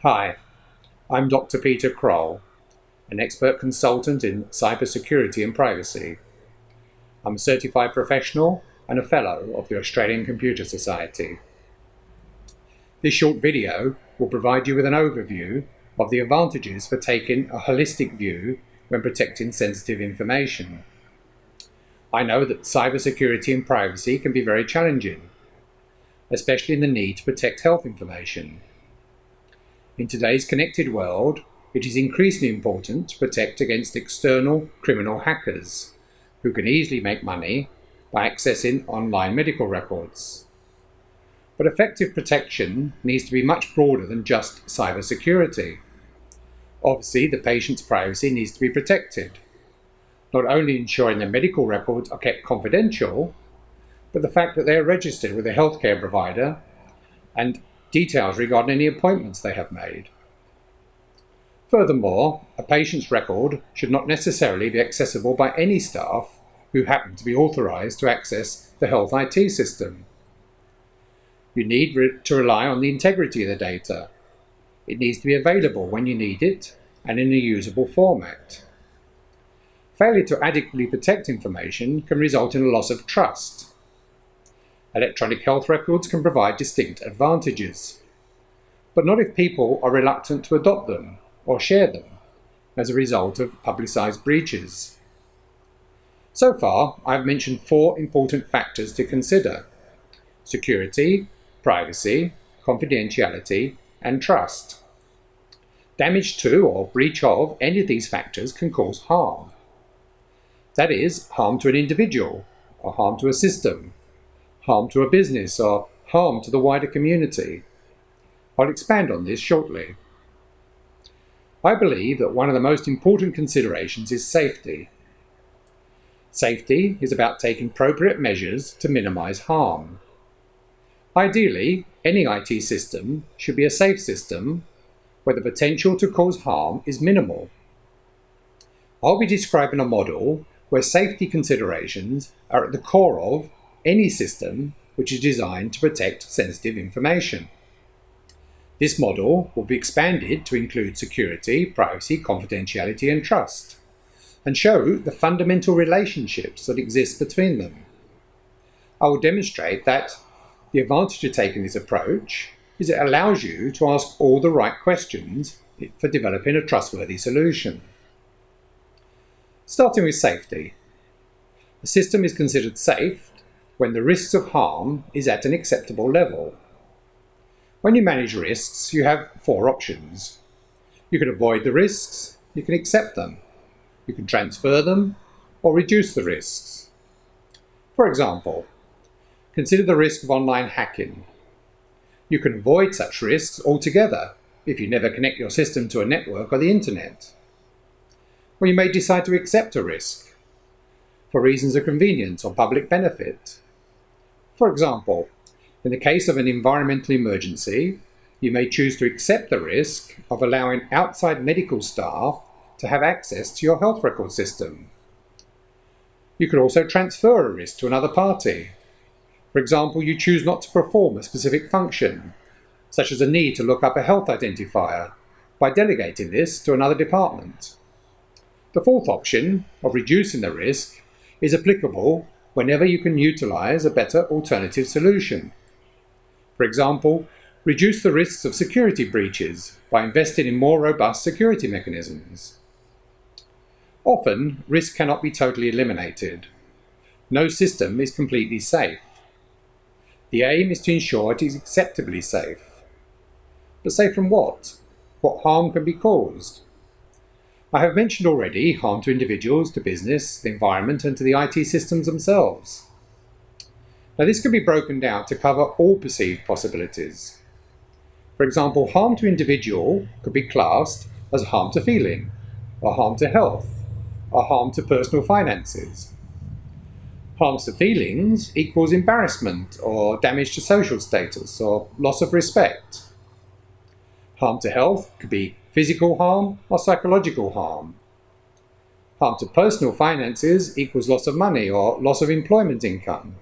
Hi, I'm Dr. Peter Kroll, an expert consultant in cybersecurity and privacy. I'm a certified professional and a fellow of the Australian Computer Society. This short video will provide you with an overview of the advantages for taking a holistic view when protecting sensitive information. I know that cybersecurity and privacy can be very challenging, especially in the need to protect health information. In today's connected world, it is increasingly important to protect against external criminal hackers who can easily make money by accessing online medical records. But effective protection needs to be much broader than just cybersecurity. Obviously, the patient's privacy needs to be protected, not only ensuring their medical records are kept confidential, but the fact that they are registered with a healthcare provider and details regarding any appointments they have made. Furthermore, a patient's record should not necessarily be accessible by any staff who happen to be authorised to access the health IT system. You need to rely on the integrity of the data. It needs to be available when you need it and in a usable format. Failure to adequately protect information can result in a loss of trust. Electronic health records can provide distinct advantages, but not if people are reluctant to adopt them or share them as a result of publicised breaches. So far, I have mentioned 4 important factors to consider: security, privacy, confidentiality, and trust. Damage to or breach of any of these factors can cause harm. That is, harm to an individual, or harm to a system, harm to a business, or harm to the wider community. I'll expand on this shortly. I believe that one of the most important considerations is safety. Safety is about taking appropriate measures to minimize harm. Ideally, any IT system should be a safe system where the potential to cause harm is minimal. I'll be describing a model where safety considerations are at the core of any system which is designed to protect sensitive information. This model will be expanded to include security, privacy, confidentiality, and trust, and show the fundamental relationships that exist between them. I will demonstrate that the advantage of taking this approach is it allows you to ask all the right questions for developing a trustworthy solution. Starting with safety. A system is considered safe when the risks of harm is at an acceptable level. When you manage risks, you have 4 options. You can avoid the risks, you can accept them, you can transfer them, or reduce the risks. For example, consider the risk of online hacking. You can avoid such risks altogether if you never connect your system to a network or the internet. Or you may decide to accept a risk for reasons of convenience or public benefit. For example, in the case of an environmental emergency, you may choose to accept the risk of allowing outside medical staff to have access to your health record system. You could also transfer a risk to another party. For example, you choose not to perform a specific function, such as a need to look up a health identifier, by delegating this to another department. The fourth option, of reducing the risk, is applicable whenever you can utilize a better alternative solution. For example, reduce the risks of security breaches by investing in more robust security mechanisms. Often, risk cannot be totally eliminated. No system is completely safe. The aim is to ensure it is acceptably safe. But safe from what? What harm can be caused? I have mentioned already harm to individuals, to business, the environment, and to the IT systems themselves. Now, this can be broken down to cover all perceived possibilities. For example, harm to individual could be classed as harm to feeling, or harm to health, or harm to personal finances. Harms to feelings equals embarrassment or damage to social status or loss of respect. Harm to health could be physical harm or psychological harm. Harm to personal finances equals loss of money or loss of employment income.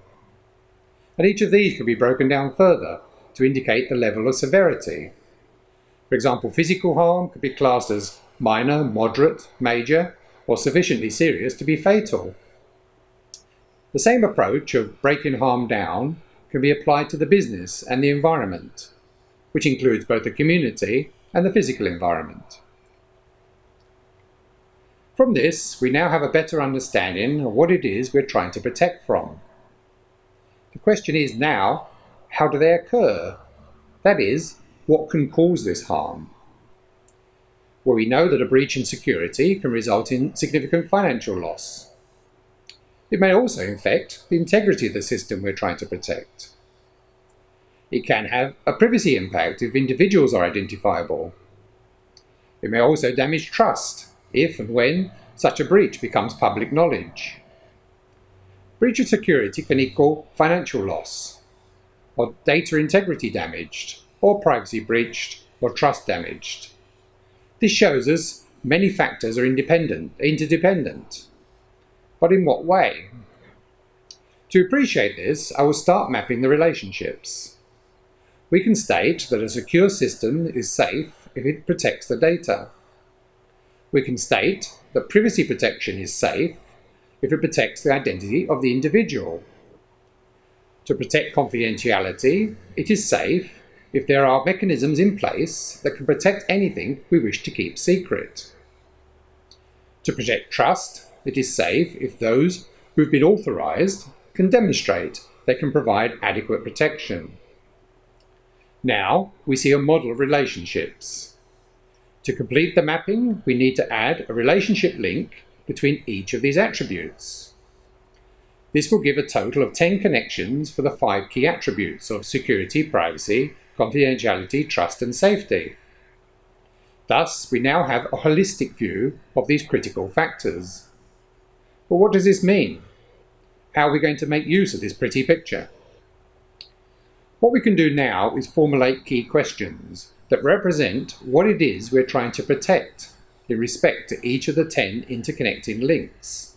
And each of these can be broken down further to indicate the level of severity. For example, physical harm could be classed as minor, moderate, major, or sufficiently serious to be fatal. The same approach of breaking harm down can be applied to the business and the environment, which includes both the community and the physical environment. From this, we now have a better understanding of what it is we're trying to protect from. The question is now, how do they occur? That is, what can cause this harm? Well, we know that a breach in security can result in significant financial loss. It may also infect the integrity of the system we're trying to protect. It can have a privacy impact if individuals are identifiable. It may also damage trust if and when such a breach becomes public knowledge. Breach of security can equal financial loss, or data integrity damaged, or privacy breached, or trust damaged. This shows us many factors are interdependent. But in what way? To appreciate this, I will start mapping the relationships. We can state that a secure system is safe if it protects the data. We can state that privacy protection is safe if it protects the identity of the individual. To protect confidentiality, it is safe if there are mechanisms in place that can protect anything we wish to keep secret. To protect trust, it is safe if those who have been authorized can demonstrate they can provide adequate protection. Now we see a model of relationships. To complete the mapping, we need to add a relationship link between each of these attributes. This will give a total of 10 connections for the 5 key attributes of security, privacy, confidentiality, trust, and safety. Thus, we now have a holistic view of these critical factors. But what does this mean? How are we going to make use of this pretty picture? What we can do now is formulate key questions that represent what it is we're trying to protect in respect to each of the 10 interconnecting links.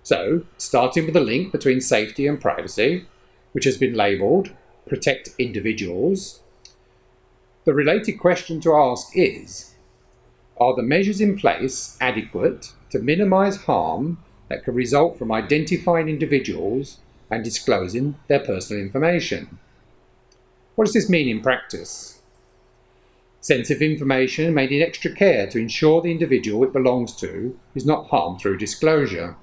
So, starting with the link between safety and privacy, which has been labelled Protect Individuals, the related question to ask is, are the measures in place adequate to minimise harm that can result from identifying individuals and disclosing their personal information? What does this mean in practice? Sensitive information may need extra care to ensure the individual it belongs to is not harmed through disclosure.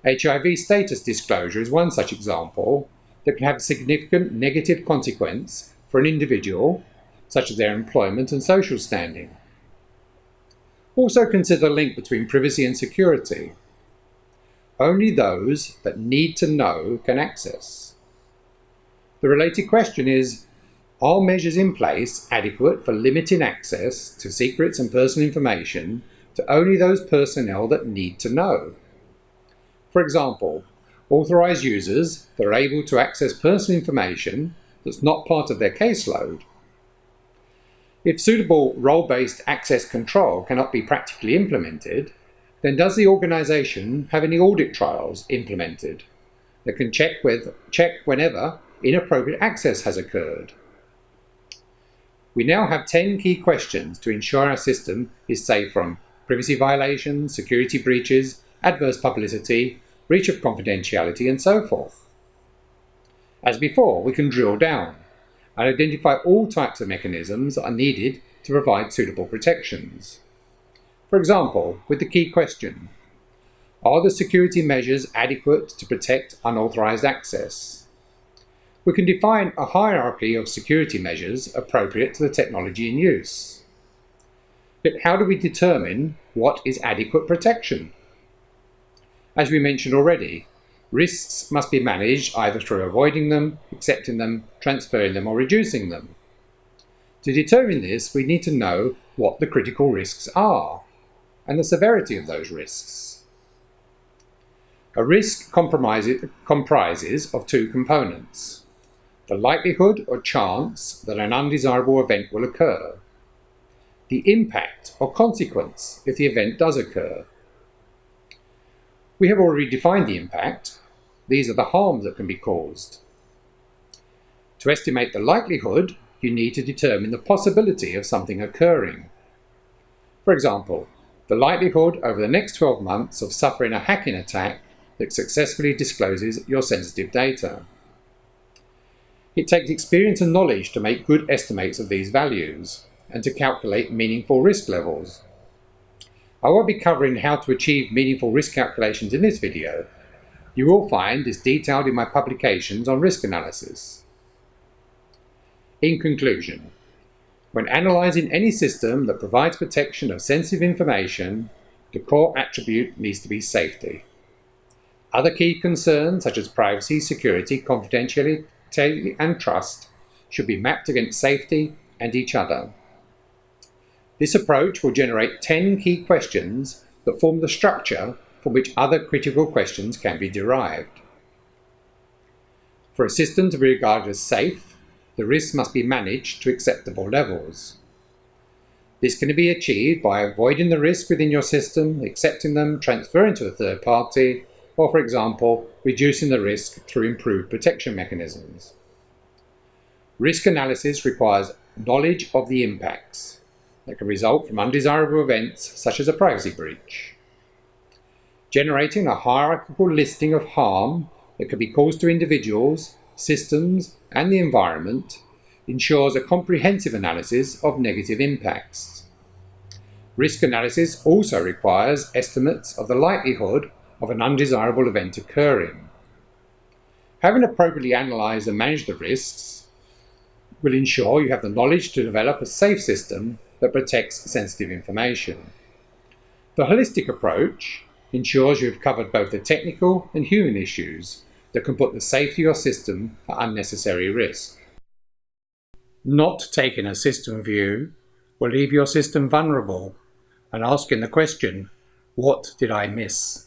HIV status disclosure is one such example that can have a significant negative consequence for an individual, such as their employment and social standing. Also consider the link between privacy and security. Only those that need to know can access. The related question is, are measures in place adequate for limiting access to secrets and personal information to only those personnel that need to know? For example, authorised users that are able to access personal information that's not part of their caseload. If suitable role-based access control cannot be practically implemented, then does the organisation have any audit trials implemented that can check whenever inappropriate access has occurred? We now have 10 key questions to ensure our system is safe from privacy violations, security breaches, adverse publicity, breach of confidentiality, and so forth. As before, we can drill down and identify all types of mechanisms that are needed to provide suitable protections. For example, with the key question, are the security measures adequate to protect unauthorized access? We can define a hierarchy of security measures appropriate to the technology in use. But how do we determine what is adequate protection? As we mentioned already, risks must be managed either through avoiding them, accepting them, transferring them, or reducing them. To determine this, we need to know what the critical risks are and the severity of those risks. A risk comprises of 2 components: the likelihood or chance that an undesirable event will occur, the impact or consequence if the event does occur. We have already defined the impact. These are the harms that can be caused. To estimate the likelihood, you need to determine the possibility of something occurring. For example, the likelihood over the next 12 months of suffering a hacking attack that successfully discloses your sensitive data. It takes experience and knowledge to make good estimates of these values and to calculate meaningful risk levels. I won't be covering how to achieve meaningful risk calculations in this video. You will find this detailed in my publications on risk analysis. In conclusion, when analysing any system that provides protection of sensitive information, the core attribute needs to be safety. Other key concerns such as privacy, security, confidentiality, and trust should be mapped against safety and each other. This approach will generate 10 key questions that form the structure from which other critical questions can be derived. For a system to be regarded as safe, the risks must be managed to acceptable levels. This can be achieved by avoiding the risk within your system, accepting them, transferring to a third party, or, for example, reducing the risk through improved protection mechanisms. Risk analysis requires knowledge of the impacts that can result from undesirable events such as a privacy breach. Generating a hierarchical listing of harm that can be caused to individuals, systems, and the environment ensures a comprehensive analysis of negative impacts. Risk analysis also requires estimates of the likelihood of an undesirable event occurring. Having appropriately analysed and managed the risks will ensure you have the knowledge to develop a safe system that protects sensitive information. The holistic approach ensures you have covered both the technical and human issues that can put the safety of your system at unnecessary risk. Not taking a system view will leave your system vulnerable and asking the question, what did I miss?